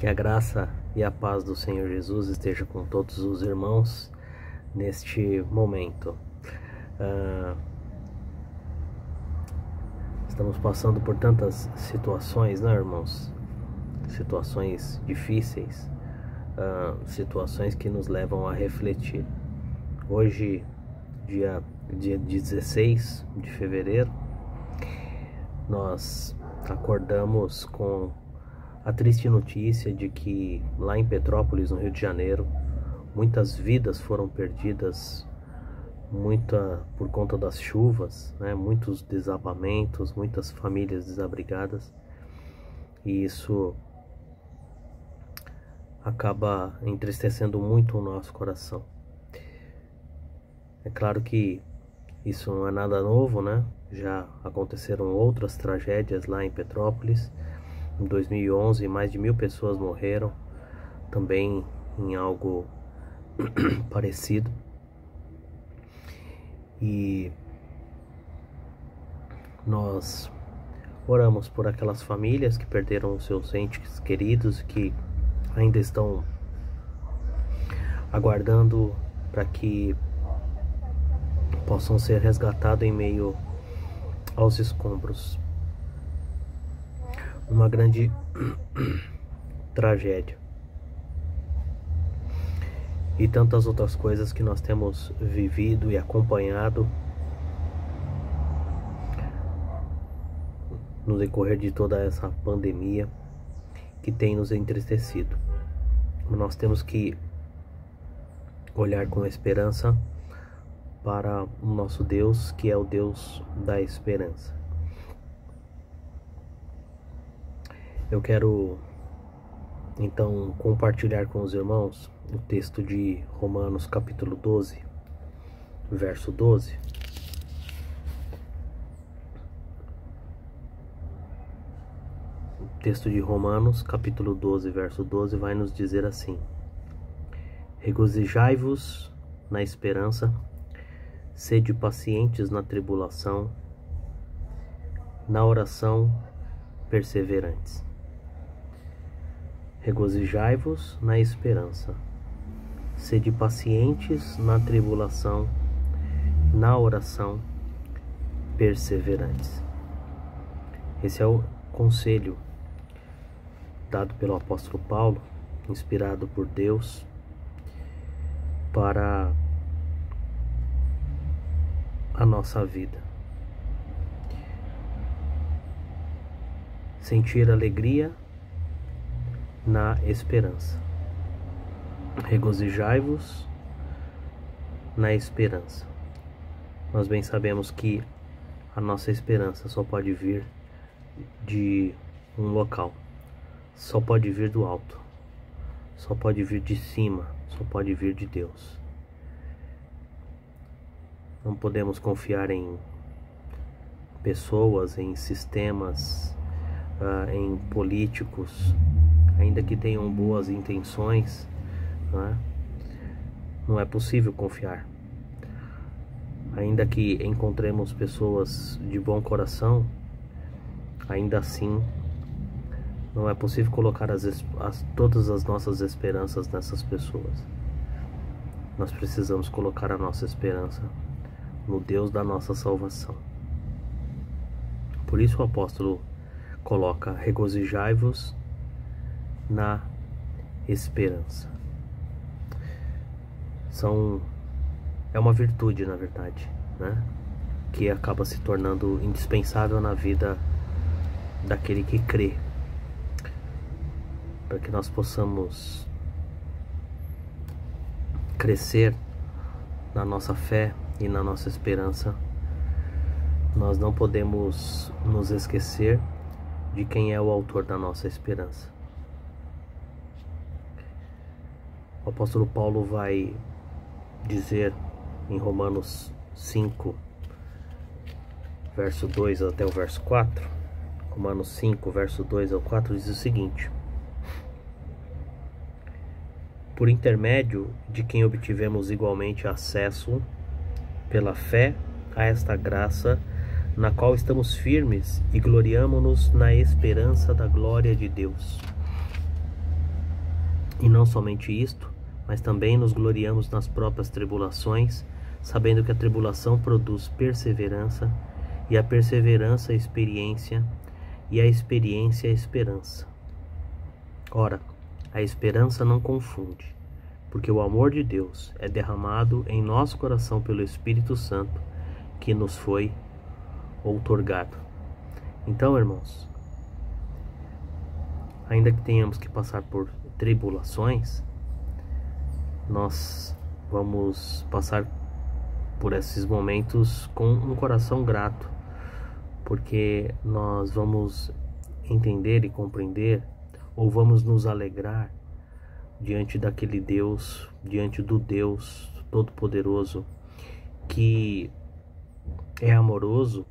Que a graça e a paz do Senhor Jesus esteja com todos os irmãos neste momento. Estamos passando por tantas situações, né, irmãos? Situações difíceis, situações que nos levam a refletir. Hoje, dia 16 de fevereiro, nós acordamos com a triste notícia de que lá em Petrópolis, no Rio de Janeiro, muitas vidas foram perdidas, por conta das chuvas, né? Muitos desabamentos, muitas famílias desabrigadas, e isso acaba entristecendo muito o nosso coração. É claro que isso não é nada novo, né? Já aconteceram outras tragédias lá em Petrópolis. Em 2011, mais de 1000 pessoas morreram, também em algo parecido. E nós oramos por aquelas famílias que perderam os seus entes queridos, que ainda estão aguardando para que possam ser resgatados em meio aos escombros. Uma grande tragédia. E tantas outras coisas que nós temos vivido e acompanhado no decorrer de toda essa pandemia que tem nos entristecido. Nós temos que olhar com esperança para o nosso Deus, que é o Deus da esperança. Eu quero então compartilhar com os irmãos o texto de Romanos capítulo 12, verso 12. O texto de Romanos capítulo 12, verso 12 vai nos dizer assim: regozijai-vos na esperança, sede pacientes na tribulação, na oração perseverantes. Regozijai-vos na esperança, sede pacientes na tribulação, na oração perseverantes. Esse é o conselho dado pelo apóstolo Paulo, inspirado por Deus, para a nossa vida. Sentir alegria na esperança. Regozijai-vos na esperança. Nós bem sabemos que a nossa esperança só pode vir de um local, só pode vir do alto, só pode vir de cima, só pode vir de Deus. Não podemos confiar em pessoas, em sistemas, em políticos, ainda que tenham boas intenções, não é possível confiar. Ainda que encontremos pessoas de bom coração, ainda assim não é possível colocar todas as nossas esperanças nessas pessoas. Nós precisamos colocar a nossa esperança no Deus da nossa salvação. Por isso o apóstolo coloca: regozijai-vos na esperança. É uma virtude, na verdade, né? Que acaba se tornando indispensável na vida daquele que crê. Para que nós possamos crescer na nossa fé e na nossa esperança, nós não podemos nos esquecer de quem é o autor da nossa esperança. O apóstolo Paulo vai dizer em Romanos 5, verso 2 até o verso 4, Romanos 5, verso 2 ao 4, diz o seguinte: por intermédio de quem obtivemos igualmente acesso, pela fé, a esta graça, na qual estamos firmes e gloriamo-nos na esperança da glória de Deus. E não somente isto, mas também nos gloriamos nas próprias tribulações, sabendo que a tribulação produz perseverança, e a perseverança, experiência, e a experiência, esperança. Ora, a esperança não confunde, porque o amor de Deus é derramado em nosso coração pelo Espírito Santo, que nos foi outorgado. Então, irmãos, ainda que tenhamos que passar por tribulações, nós vamos passar por esses momentos com um coração grato, porque nós vamos entender e compreender, ou vamos nos alegrar diante daquele Deus, diante do Deus Todo-Poderoso, que é amoroso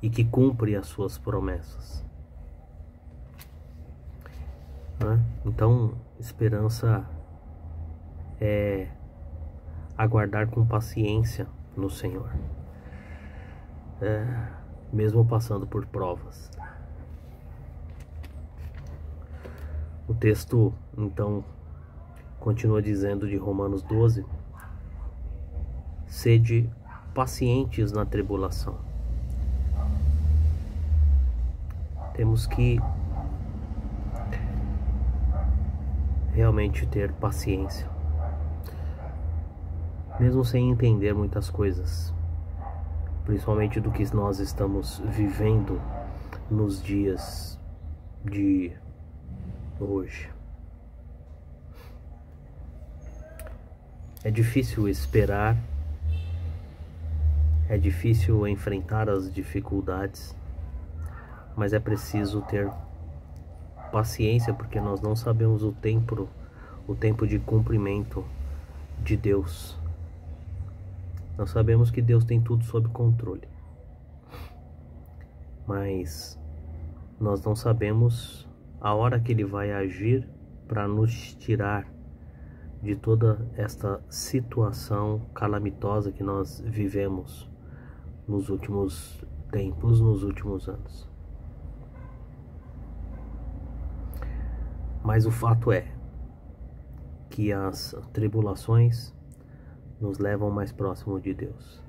e que cumpre as suas promessas. Então, esperança é aguardar com paciência no Senhor, mesmo passando por provas. O texto, então, continua dizendo de Romanos 12: sede pacientes na tribulação. Temos que realmente ter paciência, mesmo sem entender muitas coisas, principalmente do que nós estamos vivendo nos dias de hoje. É difícil esperar, é difícil enfrentar as dificuldades, mas é preciso ter paciência, porque nós não sabemos o tempo de cumprimento de Deus. Nós sabemos que Deus tem tudo sob controle, mas nós não sabemos a hora que Ele vai agir para nos tirar de toda esta situação calamitosa que nós vivemos nos últimos tempos, nos últimos anos. Mas o fato é que as tribulações nos levam mais próximo de Deus,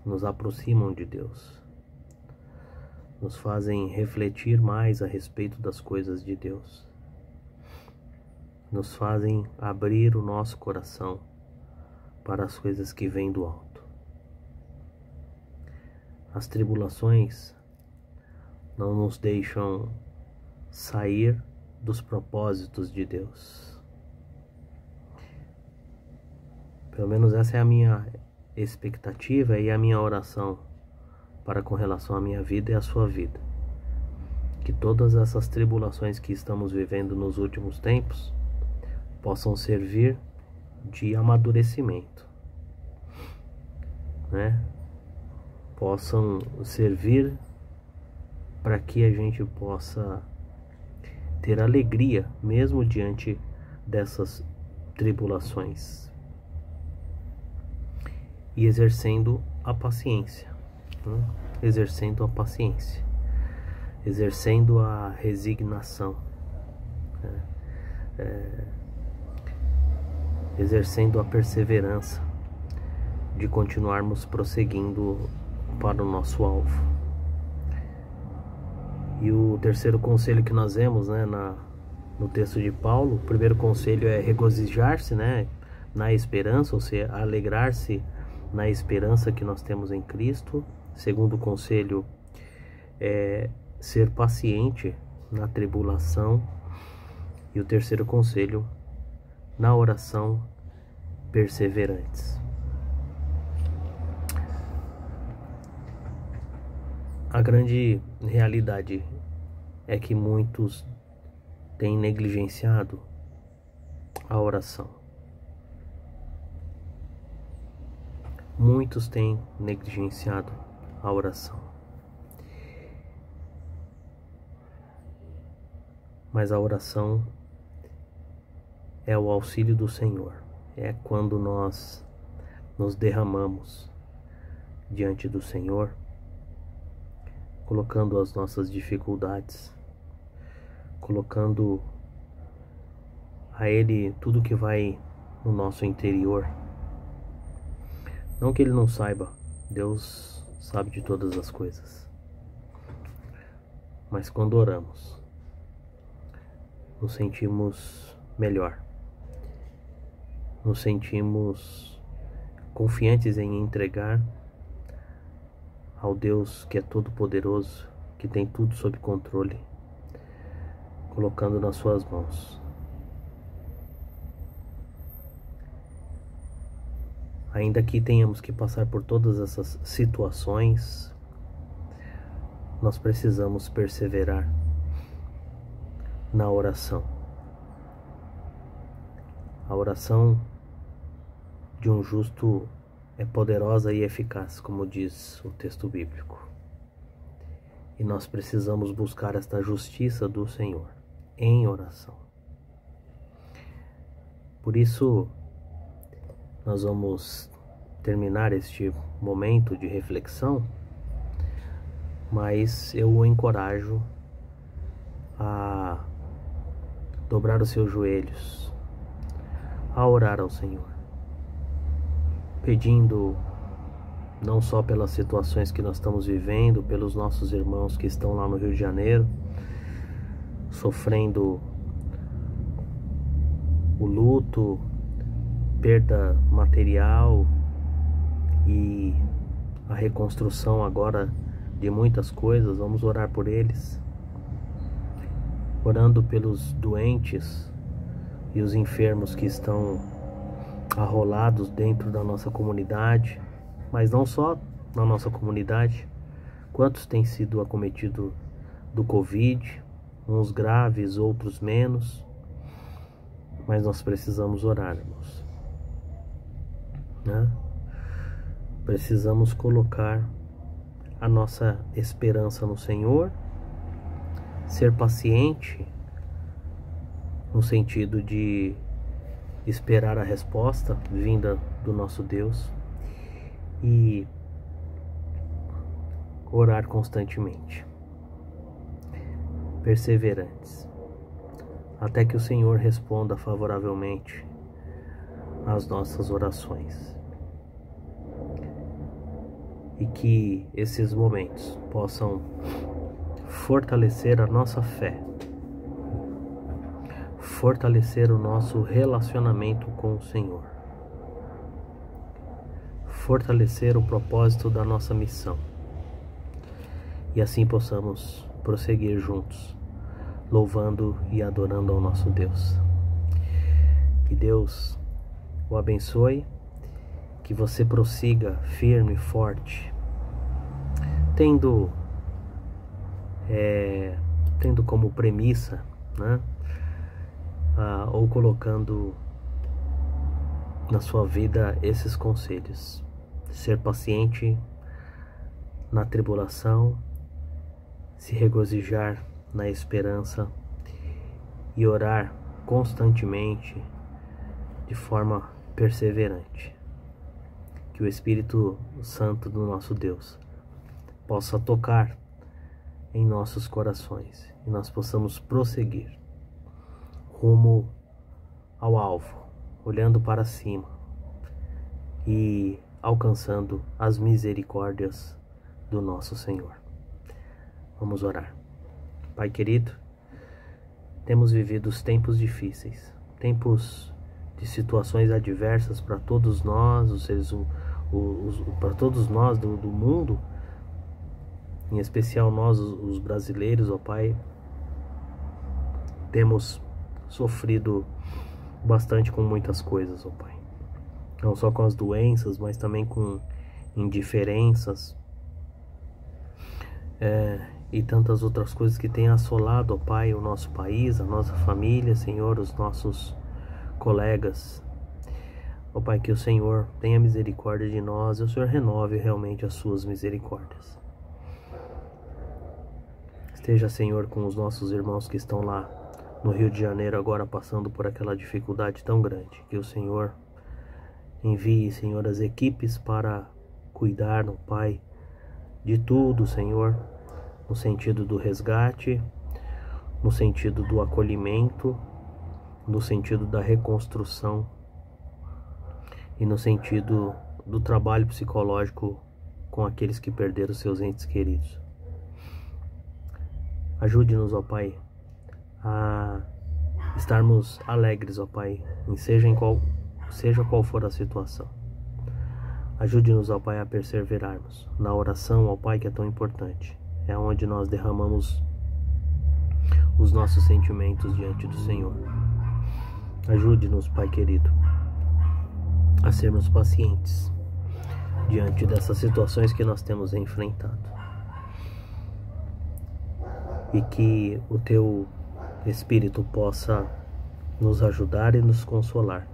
nos aproximam de Deus, nos fazem refletir mais a respeito das coisas de Deus, nos fazem abrir o nosso coração para as coisas que vêm do alto. As tribulações não nos deixam sair dos propósitos de Deus. Pelo menos essa é a minha expectativa e a minha oração para com relação à minha vida e à sua vida. Que todas essas tribulações que estamos vivendo nos últimos tempos possam servir de amadurecimento, Possam servir para que a gente possa ter alegria mesmo diante dessas tribulações e exercendo a paciência, exercendo a paciência, exercendo a resignação, exercendo a perseverança de continuarmos prosseguindo para o nosso alvo. E o terceiro conselho que nós vemos, no texto de Paulo, o primeiro conselho é regozijar-se, na esperança, ou seja, alegrar-se na esperança que nós temos em Cristo. O segundo conselho é ser paciente na tribulação. E o terceiro conselho, na oração, perseverantes. A grande realidade é que muitos têm negligenciado a oração. Muitos têm negligenciado a oração. Mas a oração é o auxílio do Senhor. É quando nós nos derramamos diante do Senhor, colocando as nossas dificuldades, colocando a Ele tudo que vai no nosso interior. Não que Ele não saiba, Deus sabe de todas as coisas. Mas quando oramos, nos sentimos melhor. Nos sentimos confiantes em entregar ao Deus que é todo-poderoso, que tem tudo sob controle, colocando nas suas mãos. Ainda que tenhamos que passar por todas essas situações, nós precisamos perseverar na oração. A oração de um justo é poderosa e eficaz, como diz o texto bíblico. E nós precisamos buscar esta justiça do Senhor em oração. Por isso, nós vamos terminar este momento de reflexão, mas eu o encorajo a dobrar os seus joelhos, a orar ao Senhor, pedindo não só pelas situações que nós estamos vivendo, pelos nossos irmãos que estão lá no Rio de Janeiro, sofrendo o luto, perda material e a reconstrução agora de muitas coisas. Vamos orar por eles, orando pelos doentes e os enfermos que estão arrolados dentro da nossa comunidade, mas não só na nossa comunidade. Quantos têm sido acometidos do Covid, uns graves, outros menos, mas nós precisamos orar, irmãos, né? Precisamos colocar a nossa esperança no Senhor, ser paciente no sentido de esperar a resposta vinda do nosso Deus e orar constantemente, perseverantes, até que o Senhor responda favoravelmente às nossas orações. E que esses momentos possam fortalecer a nossa fé, fortalecer o nosso relacionamento com o Senhor, fortalecer o propósito da nossa missão, e assim possamos prosseguir juntos, louvando e adorando ao nosso Deus. Que Deus o abençoe, que você prossiga firme e forte, tendo como premissa, né, ou colocando na sua vida esses conselhos: ser paciente na tribulação, se regozijar na esperança e orar constantemente de forma perseverante. Que o Espírito Santo do nosso Deus possa tocar em nossos corações e nós possamos prosseguir rumo ao alvo, olhando para cima e alcançando as misericórdias do nosso Senhor. Vamos orar. Pai querido, temos vivido os tempos difíceis, tempos de situações adversas para todos nós, os seres, para todos nós do mundo, em especial nós, os brasileiros, ó Pai. Temos sofrido bastante com muitas coisas, ó Pai. Não só com as doenças, mas também com indiferenças, e tantas outras coisas que têm assolado, ó Pai, o nosso país, a nossa família, Senhor, os nossos colegas. Ó Pai, que o Senhor tenha misericórdia de nós e o Senhor renove realmente as suas misericórdias. Esteja, Senhor, com os nossos irmãos que estão lá no Rio de Janeiro agora passando por aquela dificuldade tão grande. Que o Senhor envie, Senhor, as equipes para cuidar, ó Pai, de tudo, Senhor, no sentido do resgate, no sentido do acolhimento no sentido da reconstrução e no sentido do trabalho psicológico com aqueles que perderam seus entes queridos. Ajude-nos, ó Pai, a estarmos alegres, ó Pai, seja qual for a situação. Ajude-nos, ó Pai, a perseverarmos na oração, ó Pai, que é tão importante. É onde nós derramamos os nossos sentimentos diante do Senhor. Ajude-nos, Pai querido, a sermos pacientes diante dessas situações que nós temos enfrentado. E que o Teu Espírito possa nos ajudar e nos consolar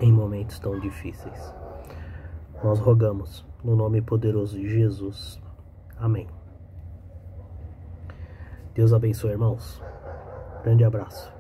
em momentos tão difíceis. Nós rogamos no nome poderoso de Jesus. Amém. Deus abençoe, irmãos. Grande abraço.